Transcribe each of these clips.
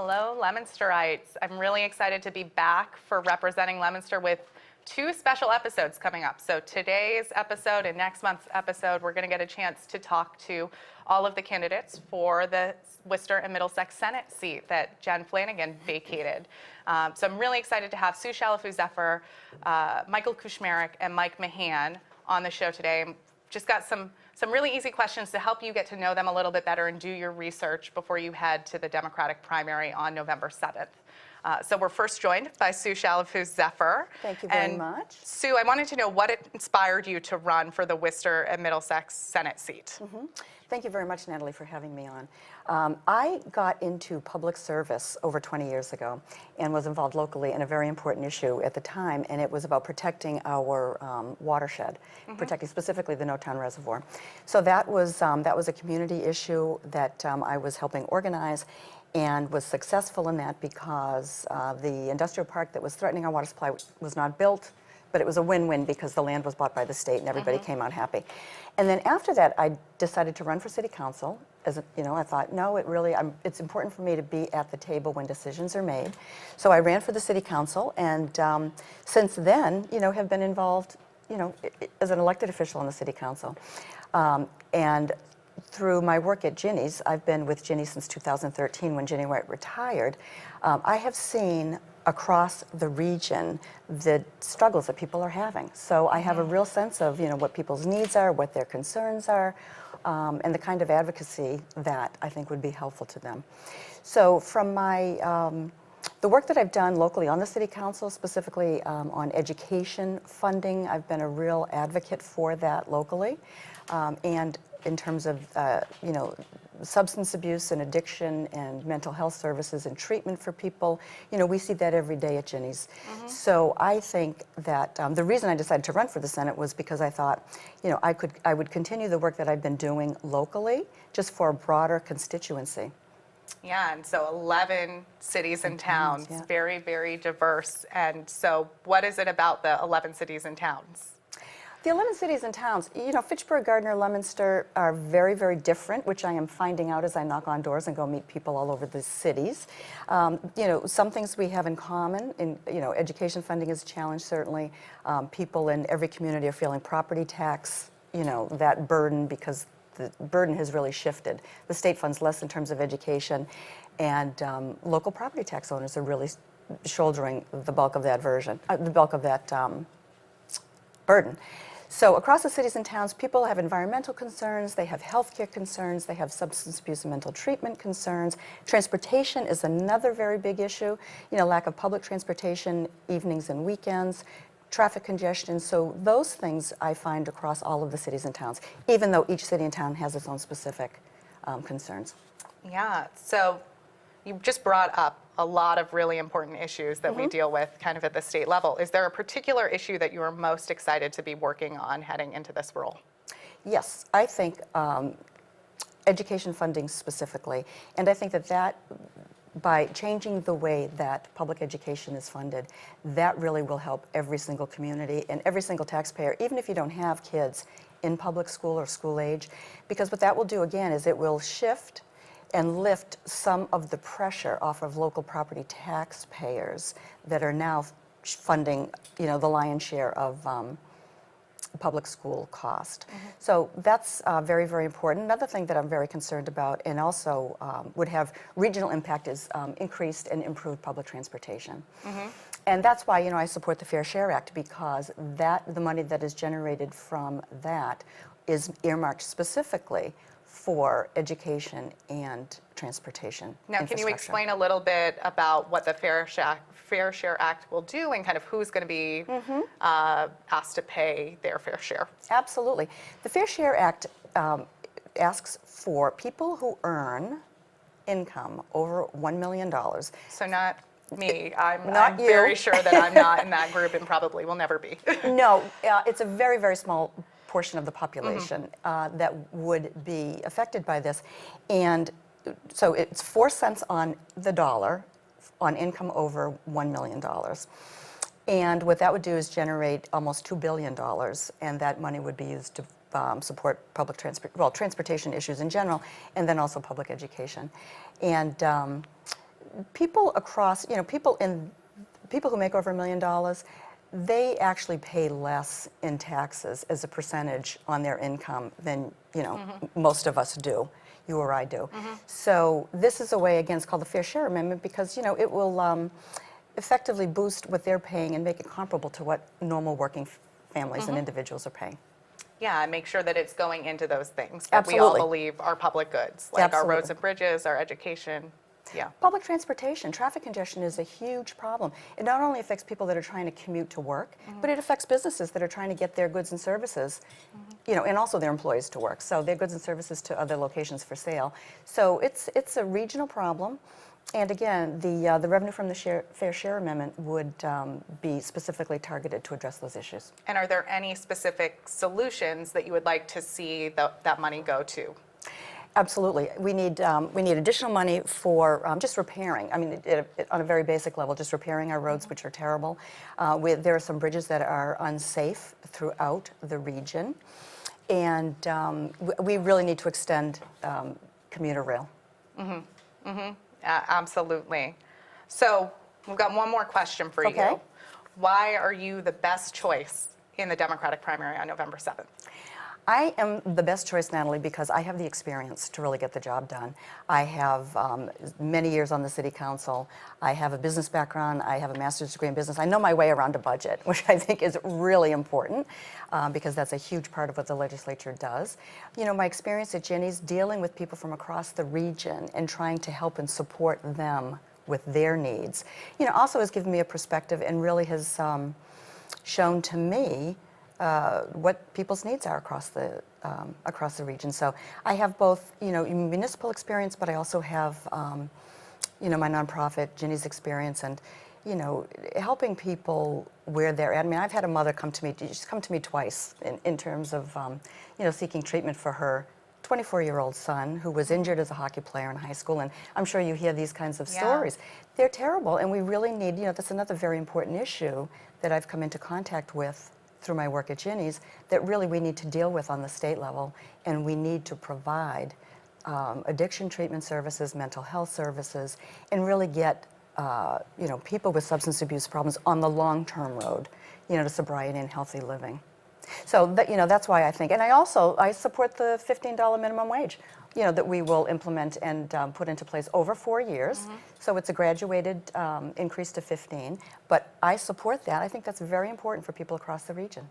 Hello, Leominsterites. I'm really excited to be back for representing Leominster with two special episodes coming up. So today's episode and next month's episode, we're going to get a chance to talk to all of the candidates for the Worcester and Middlesex Senate seat that Jen Flanagan vacated. So I'm really excited to have Sue Shalafu-Zephyr, Michael Kushmarek, and Mike Mahan on the show today. Just got some really easy questions to help you get to know them a little bit better and do your research before you head to the Democratic primary on November 7th. So we're first joined by Sue Shalafu-Zephyr. Thank you very much. Sue, I wanted to know what inspired you to run for the Worcester and Middlesex Senate seat. Thank you very much, Natalie, for having me on. I got into public service over 20 years ago and was involved locally in a very important issue at the time, and it was about protecting our watershed, protecting specifically the Notown Reservoir. So that was a community issue that I was helping organize, and was successful in that because the industrial park that was threatening our water supply was not built, but it was a win-win because the land was bought by the state and everybody came out happy. And then after that, I decided to run for city council. I thought, no, it's important for me to be at the table when decisions are made. So I ran for the city council, and since then, have been involved, as an elected official in the city council. And through my work at Ginny's, I've been with Ginny since 2013 when Ginny White retired. I have seen across the region the struggles that people are having. So I have a real sense of what people's needs are, what their concerns are, and the kind of advocacy that I think would be helpful to them. So from the work that I've done locally on the City Council, specifically on education funding, I've been a real advocate for that locally. And in terms of substance abuse and addiction and mental health services and treatment for people, we see that every day at Ginny's. So I think that the reason I decided to run for the Senate was because I thought, I would continue the work that I've been doing locally, just for a broader constituency. Yeah, and so 11 cities and towns, very, very diverse. And so what is it about the 11 cities and towns? The 11 cities and towns, Fitchburg, Gardner, Leominster are very, very different, which I am finding out as I knock on doors and go meet people all over the cities. Some things we have in common, education funding is a challenge, certainly. People in every community are feeling property tax, that burden, because the burden has really shifted. The state funds less in terms of education, and local property tax owners are really shouldering the bulk of that burden. So across the cities and towns, people have environmental concerns, they have healthcare concerns, they have substance abuse and mental treatment concerns. Transportation is another very big issue, lack of public transportation, evenings and weekends, traffic congestion. So those things I find across all of the cities and towns, even though each city and town has its own specific concerns. Yeah, so you just brought up a lot of really important issues that we deal with kind of at the state level. Is there a particular issue that you are most excited to be working on heading into this role? Yes, I think education funding specifically, and I think that by changing the way that public education is funded, that really will help every single community and every single taxpayer, even if you don't have kids in public school or school age, because what that will do again is it will shift and lift some of the pressure off of local property taxpayers that are now funding, the lion's share of public school cost. So that's very, very important. Another thing that I'm very concerned about, and also would have regional impact, is increased and improved public transportation. And that's why, I support the Fair Share Act, because the money that is generated from that is earmarked specifically for education and transportation. Now, can you explain a little bit about what the Fair Share Act will do and kind of who's going to be asked to pay their fair share? Absolutely. The Fair Share Act asks for people who earn income over $1 million. So not me. I'm Not you. very sure that I'm not in that group and probably will never be. No, it's a very, very small portion of the population that would be affected by this. And so it's 4 cents on the dollar on income over $1 million. And what that would do is generate almost $2 billion, and that money would be used to support transportation issues in general, and then also public education. And people across, people who make over $1 million, they actually pay less in taxes as a percentage on their income than, most of us do, you or I do. So this is a way, again, it's called the Fair Share Amendment because, it will effectively boost what they're paying and make it comparable to what normal working families and individuals are paying. Yeah, and make sure that it's going into those things that we all Absolutely. believe are public goods, like our roads Absolutely. and bridges, our education. Yeah. Public transportation, traffic congestion is a huge problem. It not only affects people that are trying to commute to work, but it affects businesses that are trying to get their goods and services, and also their employees to work. So their goods and services to other locations for sale. So it's a regional problem. And again, the revenue from the Fair Share Amendment would be specifically targeted to address those issues. And are there any specific solutions that you would like to see that money go to? Absolutely. We need additional money for just repairing. I mean, on a very basic level, just repairing our roads, which are terrible. There are some bridges that are unsafe throughout the region. And we really need to extend commuter rail. Absolutely. So we've got one more question for Okay. you. Why are you the best choice in the Democratic primary on November 7th? I am the best choice, Natalie, because I have the experience to really get the job done. I have many years on the city council. I have a business background. I have a master's degree in business. I know my way around a budget, which I think is really important because that's a huge part of what the legislature does. My experience at Ginny's dealing with people from across the region and trying to help and support them with their needs, also has given me a perspective and really has shown to me what people's needs are across the region. So I have both, municipal experience, but I also have, my nonprofit, Ginny's experience, and, helping people where they're at. I mean, I've had a mother come to me, she's come to me twice in terms of, seeking treatment for her 24-year-old son who was injured as a hockey player in high school. And I'm sure you hear these kinds of stories. They're terrible, and we really need, that's another very important issue that I've come into contact with through my work at Ginny's that really we need to deal with on the state level, and we need to provide addiction treatment services, mental health services, and really get people with substance abuse problems on the long-term road, to sobriety and healthy living. So that's why I think, and I support the $15 minimum wage, that we will implement and put into place over 4 years. So it's a graduated increase to 15, but I support that. I think that's very important for people across the region.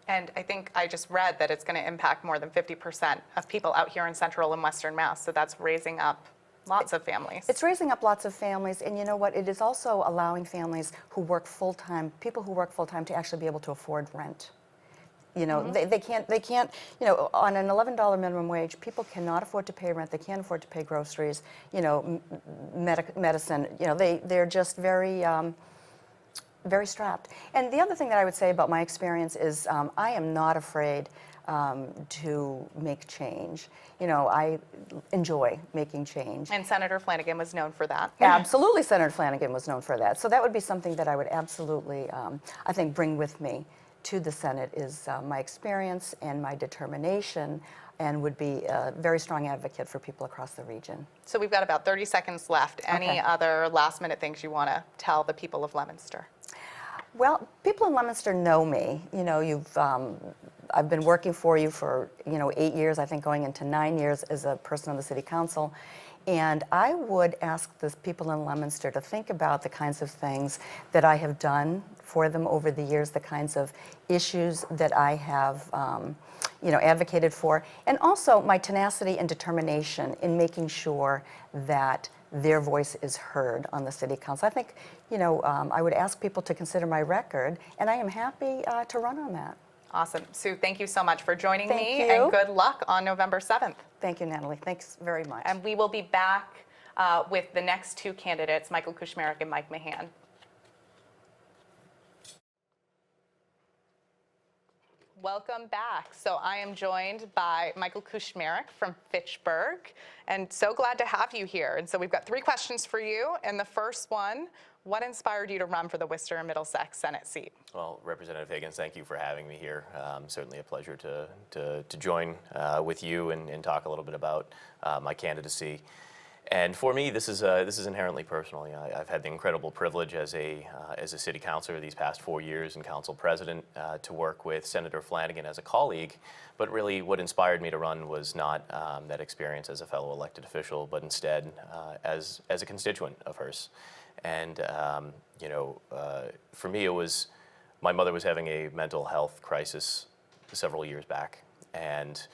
And I think I just read that it's going to impact more than 50% of people out here in Central and Western Mass. So that's raising up lots of families. It's raising up lots of families, and you know what? It is also allowing families who work full-time, people who work full-time, to actually be able to afford rent. They can't, on an $11 minimum wage, people cannot afford to pay rent, they can't afford to pay groceries, medicine, they're just very, very strapped. And the other thing that I would say about my experience is I am not afraid to make change. I enjoy making change. And Senator Flanagan was known for that. Absolutely, Senator Flanagan was known for that. So that would be something that I would absolutely, I think, bring with me to the Senate is my experience and my determination, and would be a very strong advocate for people across the region. So we've got about 30 seconds left. Any other last-minute things you want to tell the people of Leominster? Well, people in Leominster know me. I've been working for you for 8 years, I think going into 9 years as a person on the city council. And I would ask the people in Leominster to think about the kinds of things that I have done for them over the years, the kinds of issues that I have advocated for, and also my tenacity and determination in making sure that their voice is heard on the city council. I think, I would ask people to consider my record, and I am happy to run on that. Awesome. Sue, thank you so much for joining me, Thank you. and good luck on November 7th. Thank you, Natalie. Thanks very much. And we will be back with the next two candidates, Michael Kushmerek and Mike Mahan. Welcome back. So I am joined by Michael Kushmerek from Fitchburg, and so glad to have you here. And so we've got 3 questions for you. And the first one, what inspired you to run for the Worcester and Middlesex Senate seat? Well, Representative Higgins, thank you for having me here. Certainly a pleasure to join with you and talk a little bit about my candidacy. And for me, this is inherently personal. You know, I've had the incredible privilege as a city councilor these past 4 years and council president to work with Senator Flanagan as a colleague. But really, what inspired me to run was not that experience as a fellow elected official, but instead as a constituent of hers. And you know, for me, it was my mother was having a mental health crisis several years back, and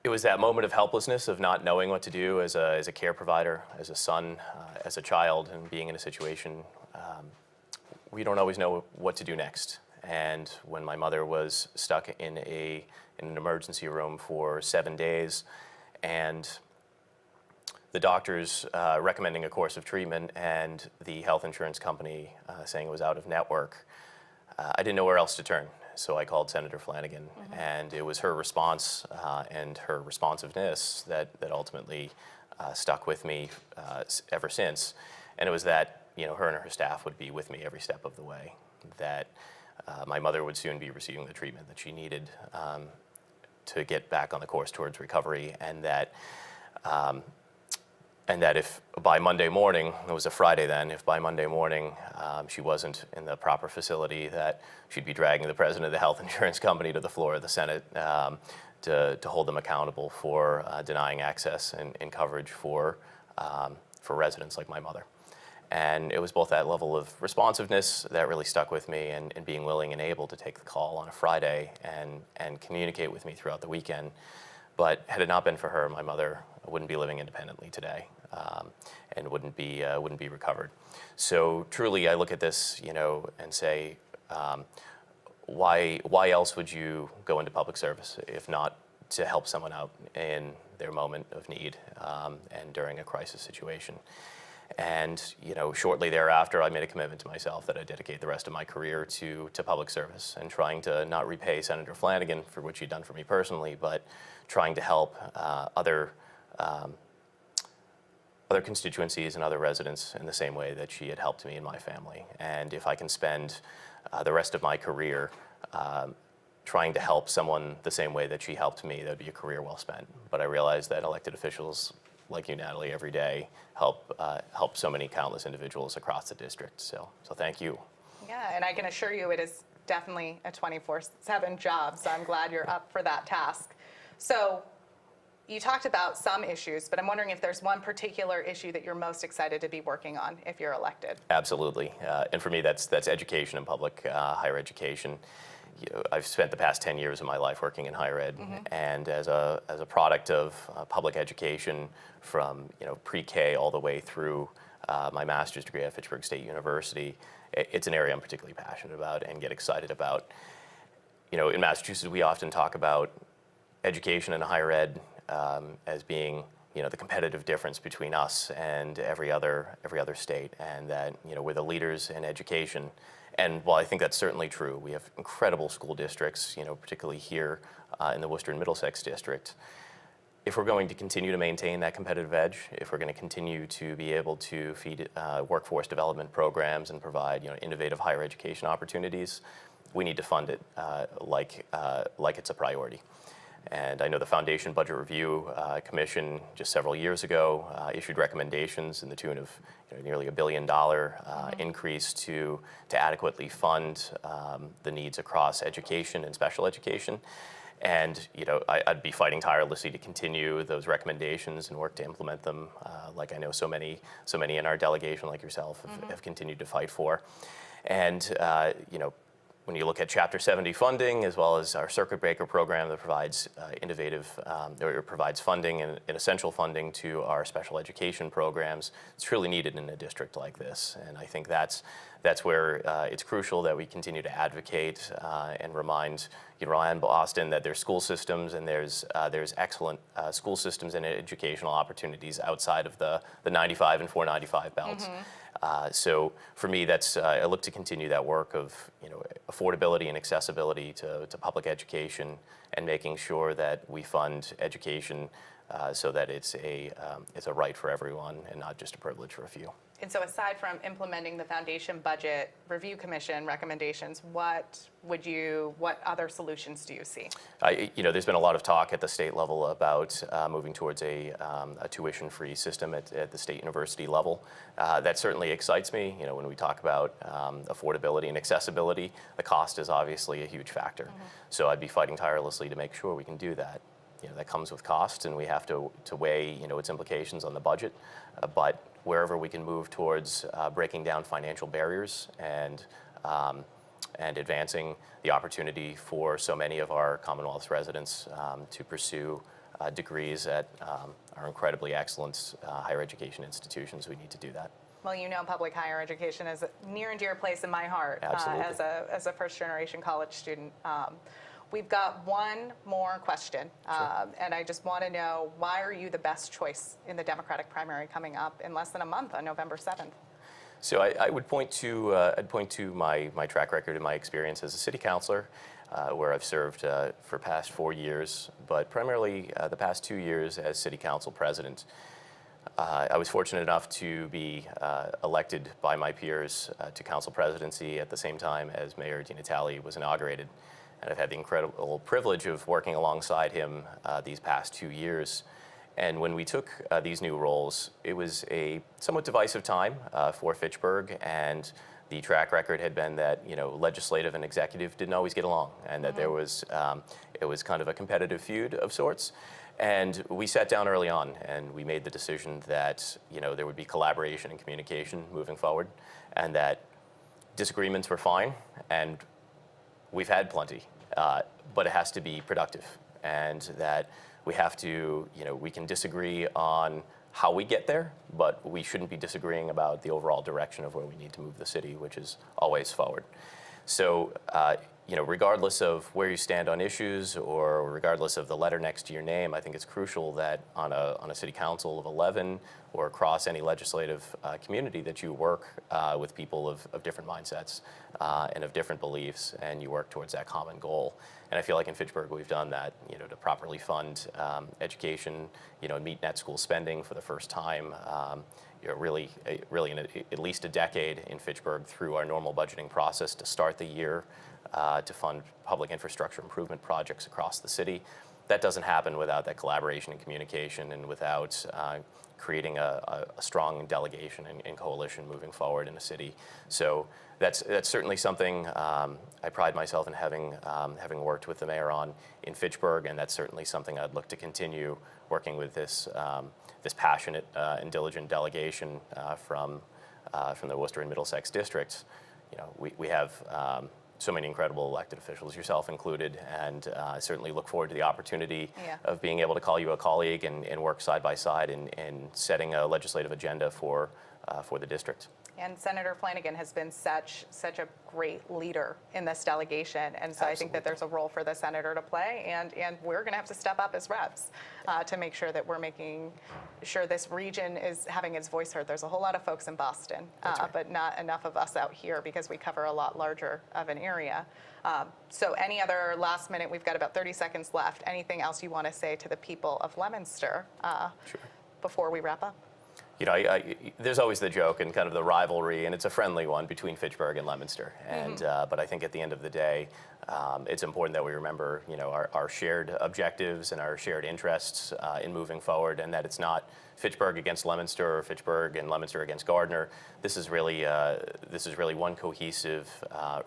it was that moment of helplessness of not knowing what to do as a care provider, as a son, as a child, and being in a situation we don't always know what to do next. And when my mother was stuck in an emergency room for 7 days, and the doctors recommending a course of treatment and the health insurance company saying it was out of network, I didn't know where else to turn. So I called Senator Flanagan, and it was her response and her responsiveness that ultimately stuck with me ever since. And it was that, you know, her and her staff would be with me every step of the way, that my mother would soon be receiving the treatment that she needed to get back on the course towards recovery, and that if by Monday morning, it was a Friday then, if by Monday morning she wasn't in the proper facility, that she'd be dragging the president of the health insurance company to the floor of the Senate to hold them accountable for denying access and coverage for residents like my mother. And it was both that level of responsiveness that really stuck with me, and being willing and able to take the call on a Friday and communicate with me throughout the weekend. But had it not been for her, my mother wouldn't be living independently today, and wouldn't be recovered. So truly, I look at this, you know, and say, why else would you go into public service if not to help someone out in their moment of need and during a crisis situation? And you know, shortly thereafter, I made a commitment to myself that I'd dedicate the rest of my career to public service, and trying to not repay Senator Flanagan for what she'd done for me personally, but trying to help other constituencies and other residents in the same way that she had helped me and my family. And if I can spend the rest of my career trying to help someone the same way that she helped me, that would be a career well spent. But I realize that elected officials like you, Natalie, every day help so many countless individuals across the district. So thank you. Yeah, and I can assure you it is definitely a 24/7 job, so I'm glad you're up for that task. So you talked about some issues, but I'm wondering if there's one particular issue that you're most excited to be working on if you're elected. Absolutely, and for me, that's education and public higher education. You know, I've spent the past 10 years of my life working in higher ed, and as a product of public education from, you know, pre-K all the way through my master's degree at Fitchburg State University, it's an area I'm particularly passionate about and get excited about. You know, in Massachusetts, we often talk about education and higher ed as being, you know, the competitive difference between us and every other state, and that, you know, we're the leaders in education. And while I think that's certainly true, we have incredible school districts, you know, particularly here in the Worcester and Middlesex district. If we're going to continue to maintain that competitive edge, if we're going to continue to be able to feed workforce development programs and provide, you know, innovative higher education opportunities, we need to fund it like it's a priority. And I know the Foundation Budget Review Commission just several years ago issued recommendations in the tune of, you know, nearly $1 billion increase to adequately fund the needs across education and special education. And you know, I'd be fighting tirelessly to continue those recommendations and work to implement them, like I know so many in our delegation, like yourself, have continued to fight for. And you know, when you look at Chapter 70 funding, as well as our circuit breaker program that provides or provides funding and essential funding to our special education programs, it's truly needed in a district like this. And I think that's where it's crucial that we continue to advocate and remind Boston that there's school systems, and there's excellent school systems and educational opportunities outside of the 95 and 495 belts. So for me, that's I look to continue that work of, you know, affordability and accessibility to public education, and making sure that we fund education so that it's a right for everyone and not just a privilege for a few. And so aside from implementing the Foundation Budget Review Commission recommendations, what other solutions do you see? There's been a lot of talk at the state level about moving towards a tuition-free system at the state university level. That certainly excites me. When we talk about affordability and accessibility, the cost is obviously a huge factor. Mm-hmm. So I'd be fighting tirelessly to make sure we can do that. That comes with cost, and we have to weigh its implications on the budget. But wherever we can move towards breaking down financial barriers and advancing the opportunity for so many of our Commonwealth residents to pursue degrees at our incredibly excellent higher education institutions, we need to do that. Well, public higher education is a near and dear place in my heart as a first-generation college student. We've got one more question, Sure. And I just want to know, why are you the best choice in the Democratic primary coming up in less than a month on November 7th? So I would point to my track record and my experience as a city councilor, where I've served for past 4 years, but primarily the past 2 years as city council president. I was fortunate enough to be elected by my peers to council presidency at the same time as Mayor Natalie was inaugurated. And I've had the incredible privilege of working alongside him these past 2 years. And when we took these new roles, it was a somewhat divisive time for Fitchburg, and the track record had been that legislative and executive didn't always get along, and that there was it was kind of a competitive feud of sorts. And we sat down early on, and we made the decision that there would be collaboration and communication moving forward, and that disagreements were fine, and we've had plenty, but it has to be productive, and that we have to, we can disagree on how we get there, but we shouldn't be disagreeing about the overall direction of where we need to move the city, which is always forward. So, regardless of where you stand on issues or regardless of the letter next to your name, I think it's crucial that on a city council of 11 or across any legislative community that you work with people of different mindsets and of different beliefs, and you work towards that common goal. And I feel like in Fitchburg we've done that, to properly fund education, and meet net school spending for the first time. Really in at least a decade in Fitchburg through our normal budgeting process to start the year to fund public infrastructure improvement projects across the city. That doesn't happen without that collaboration and communication, and without creating a strong delegation and coalition moving forward in the city. So that's certainly something I pride myself in having worked with the mayor on in Fitchburg, and that's certainly something I'd look to continue working with this passionate and diligent delegation from the Worcester and Middlesex districts. We have so many incredible elected officials, yourself included, and I certainly look forward to the opportunity of being able to call you a colleague and work side by side in setting a legislative agenda for the district. And Senator Flanagan has been such a great leader in this delegation, and so Absolutely. I think that there's a role for the senator to play, and we're going to have to step up as reps to make sure that we're making sure this region is having its voice heard. There's a whole lot of folks in Boston, right. But not enough of us out here because we cover a lot larger of an area. So any other last minute, we've got about 30 seconds left. Anything else you want to say to the people of Leominster Sure. before we wrap up? There's always the joke and kind of the rivalry, and it's a friendly one between Fitchburg and Leominster. And but I think at the end of the day, it's important that we remember, our shared objectives and our shared interests in moving forward, and that it's not Fitchburg against Leominster or Fitchburg and Leominster against Gardner. This is really one cohesive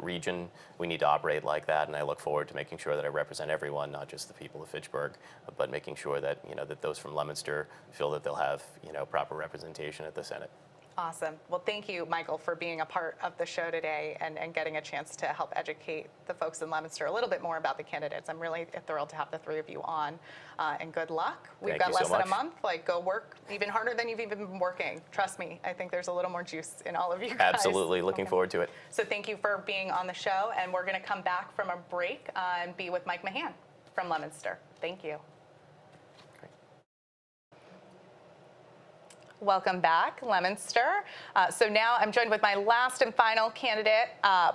region. We need to operate like that, and I look forward to making sure that I represent everyone, not just the people of Fitchburg, but making sure that that those from Leominster feel that they'll have proper representation at the Senate. Awesome. Well, thank you, Michael, for being a part of the show today and getting a chance to help educate the folks in Leominster a little bit more about the candidates. I'm really thrilled to have the three of you on, and good luck. We've got less than a month. Go work even harder than you've even been working. Trust me, I think there's a little more juice in all of you guys. Absolutely. Looking forward to it. So thank you for being on the show, and we're going to come back from a break and be with Mike Mahan from Leominster. Thank you. Welcome back, Leominster. So now I'm joined with my last and final candidate,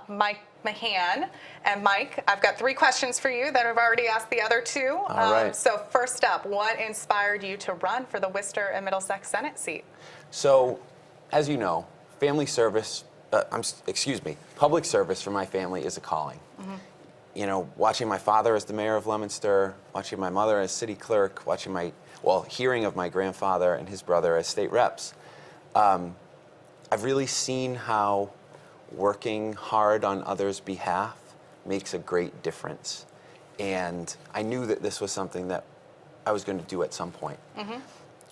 Mike Mahan. And Mike, I've got 3 questions for you that I've already asked the other 2. All right. So first up, what inspired you to run for the Worcester and Middlesex Senate seat? So, as you know, family service, public service for my family is a calling. You know, watching my father as the mayor of Leominster, watching my mother as city clerk, hearing of my grandfather and his brother as state reps, I've really seen how working hard on others' behalf makes a great difference. And I knew that this was something that I was going to do at some point.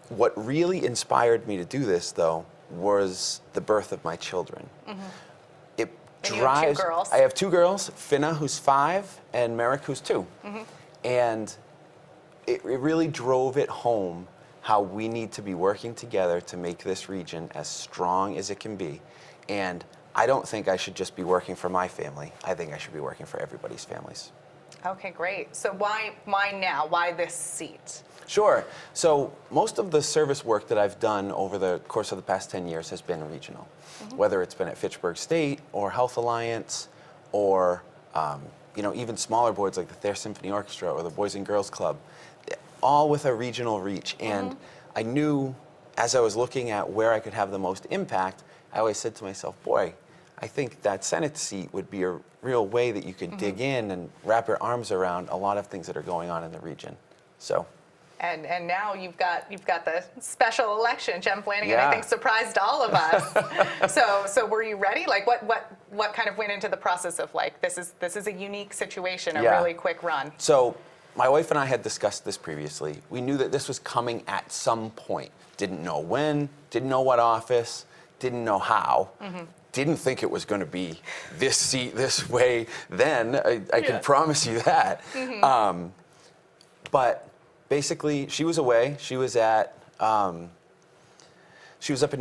What really inspired me to do this, though, was the birth of my children. It And you have 2 drives. girls. I have 2 girls, Finna, who's 5, and Merrick, who's 2. And it really drove it home how we need to be working together to make this region as strong as it can be. And I don't think I should just be working for my family. I think I should be working for everybody's families. Okay, great. So why now? Why this seat? Sure. So most of the service work that I've done over the course of the past 10 years has been regional, whether it's been at Fitchburg State or Health Alliance or even smaller boards like the Thayer Symphony Orchestra or the Boys and Girls Club, all with a regional reach. And I knew as I was looking at where I could have the most impact, I always said to myself, boy, I think that Senate seat would be a real way that you could dig in and wrap your arms around a lot of things that are going on in the region. So. And now you've got the special election. Jem Flanagan, Yeah. I think, surprised all of us. so were you ready? Like what kind of went into the process of like this is a unique situation, a Yeah. really quick run? So my wife and I had discussed this previously. We knew that this was coming at some point. Didn't know when, didn't know what office, didn't know how. Didn't think it was going to be this seat, this way then. I can promise you that. But basically, she was away. She was up in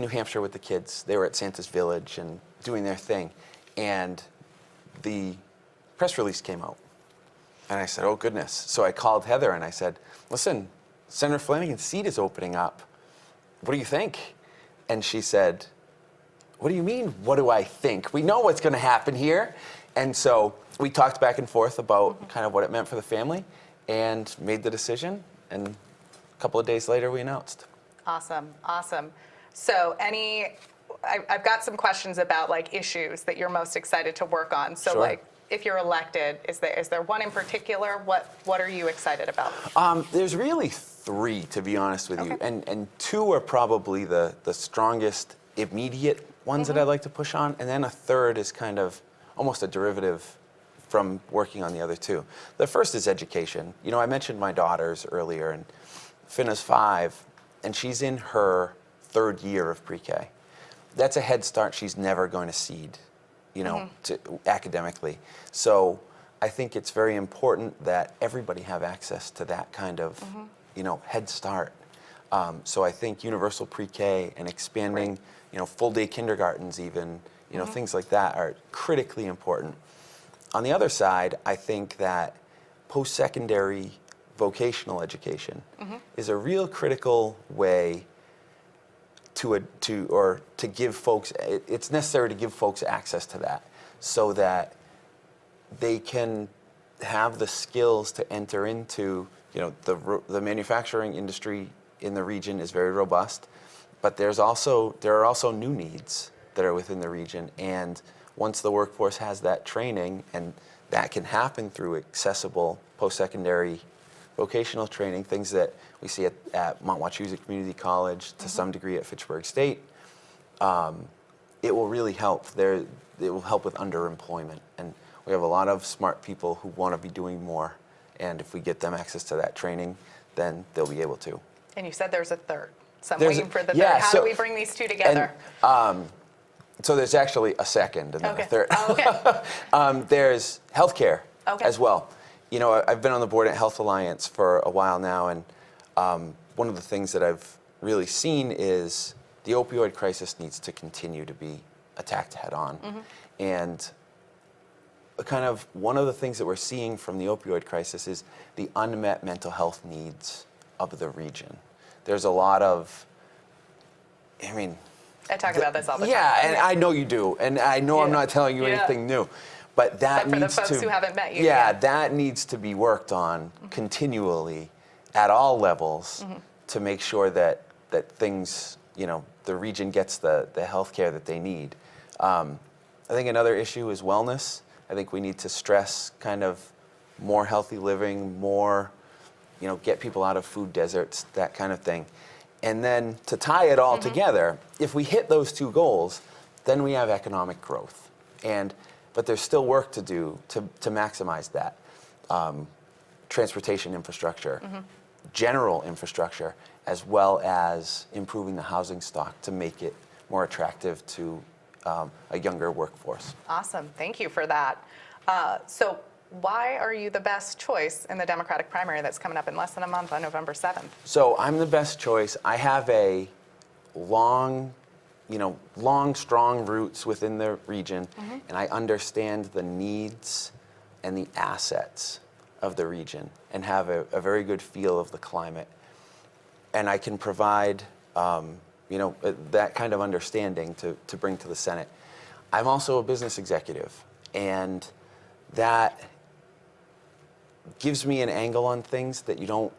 New Hampshire with the kids. They were at Santa's Village and doing their thing. And the press release came out. And I said, oh, goodness. So I called Heather and I said, listen, Senator Flanagan's seat is opening up. What do you think? And she said, what do you mean, what do I think? We know what's going to happen here. And so we talked back and forth about kind of what it meant for the family and made the decision. And a couple of days later, we announced. Awesome. So I've got some questions about like issues that you're most excited to work on. So Sure. like if you're elected, is there one in particular? What are you excited about? There's really 3, to be honest with you. Okay. And 2 are probably the strongest immediate ones that I'd like to push on. And then a 3rd is kind of almost a derivative from working on the other 2. The first is education. You know, I mentioned my daughters earlier, and Finna's 5, and she's in her 3rd year of pre-K. That's a head start she's never going to cede, academically. So I think it's very important that everybody have access to that kind of, head start. So I think universal pre-K and expanding, full-day kindergartens even, things like that are critically important. On the other side, I think that post-secondary vocational education is a real critical way to give folks, it's necessary to give folks access to that so that they can have the skills to enter into, the manufacturing industry in the region is very robust, but there are also new needs that are within the region. And once the workforce has that training, and that can happen through accessible post-secondary vocational training, things that we see at Mount Wachusett Community College, to some degree at Fitchburg State, it will really help. It will help with underemployment. And we have a lot of smart people who want to be doing more. And if we get them access to that training, then they'll be able to. And you said there's a 3rd. So I'm There's waiting for the 3rd. yeah, How so- do we bring these 2 together? So there's actually a 2nd and then Okay. a 3rd. Oh, okay. There's healthcare Okay. as well. I've been on the board at Health Alliance for a while now, and one of the things that I've really seen is the opioid crisis needs to continue to be attacked head on. And kind of one of the things that we're seeing from the opioid crisis is the unmet mental health needs of the region. There's a lot of I mean, I talk about this all the time. yeah, and I know you do, and I know I'm Yeah. not telling you Yeah. anything new, but that But for the needs folks to, who haven't met you, yeah, yeah. that needs to be worked on continually at all levels to make sure that things, the region gets the health care that they need. I think another issue is wellness. I think we need to stress kind of more healthy living, more, get people out of food deserts, that kind of thing. And then to tie it all together, if we hit those two goals, then we have economic growth. But there's still work to do to maximize that. Transportation infrastructure, general infrastructure, as well as improving the housing stock to make it more attractive to a younger workforce. Awesome. Thank you for that. So why are you the best choice in the Democratic primary that's coming up in less than a month on November 7th? So I'm the best choice. I have a long, strong roots within the region, and I understand the needs and the assets of the region and have a very good feel of the climate. And I can provide, that kind of understanding to bring to the Senate. I'm also a business executive, and that gives me an angle on things that you don't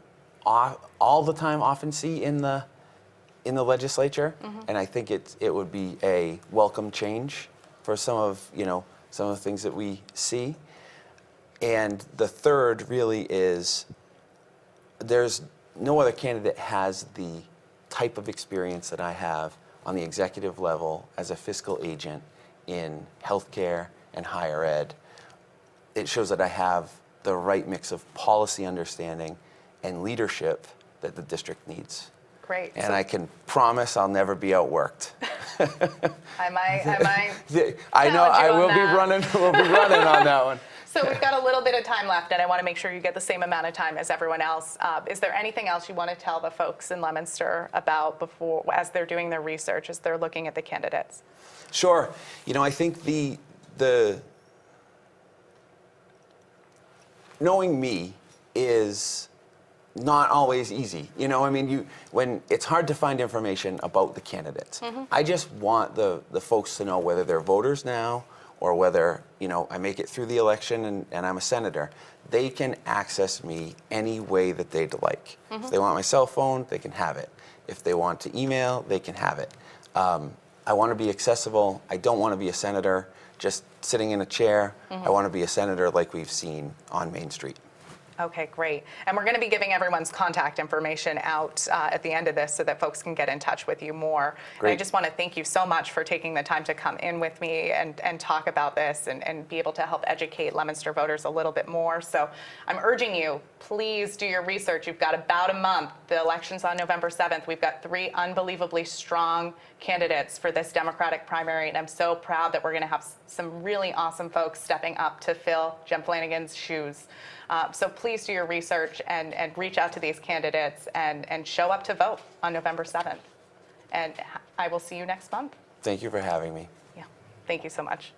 all the time often see in the legislature, and I think it would be a welcome change for some of the things that we see. And the third really is there's no other candidate has the type of experience that I have on the executive level as a fiscal agent in healthcare and higher ed. It shows that I have the right mix of policy understanding and leadership that the district needs. Great. And So I can promise I'll never be outworked. I might I know challenge you I on will be that. running on that one. So we've got a little bit of time left, and I want to make sure you get the same amount of time as everyone else. Is there anything else you want to tell the folks in Leominster about before, as they're doing their research, as they're looking at the candidates? Sure. I think the knowing me is not always easy. When it's hard to find information about the candidates. I just want the folks to know whether they're voters now or whether, I make it through the election and I'm a senator. They can access me any way that they'd like. If they want my cell phone, they can have it. If they want to email, they can have it. I want to be accessible. I don't want to be a senator just sitting in a chair. I want to be a senator like we've seen on Main Street. Okay, great. And we're going to be giving everyone's contact information out at the end of this so that folks can get in touch with you more. Great. And I just want to thank you so much for taking the time to come in with me and talk about this and be able to help educate Leominster voters a little bit more. So I'm urging you, please do your research. You've got about a month. The election's on November 7th. We've got 3 unbelievably strong candidates for this Democratic primary, and I'm so proud that we're going to have some really awesome folks stepping up to fill Jem Flanagan's shoes. So please do your research and reach out to these candidates and show up to vote on November 7th. And I will see you next month. Thank you for having me. Yeah, thank you so much.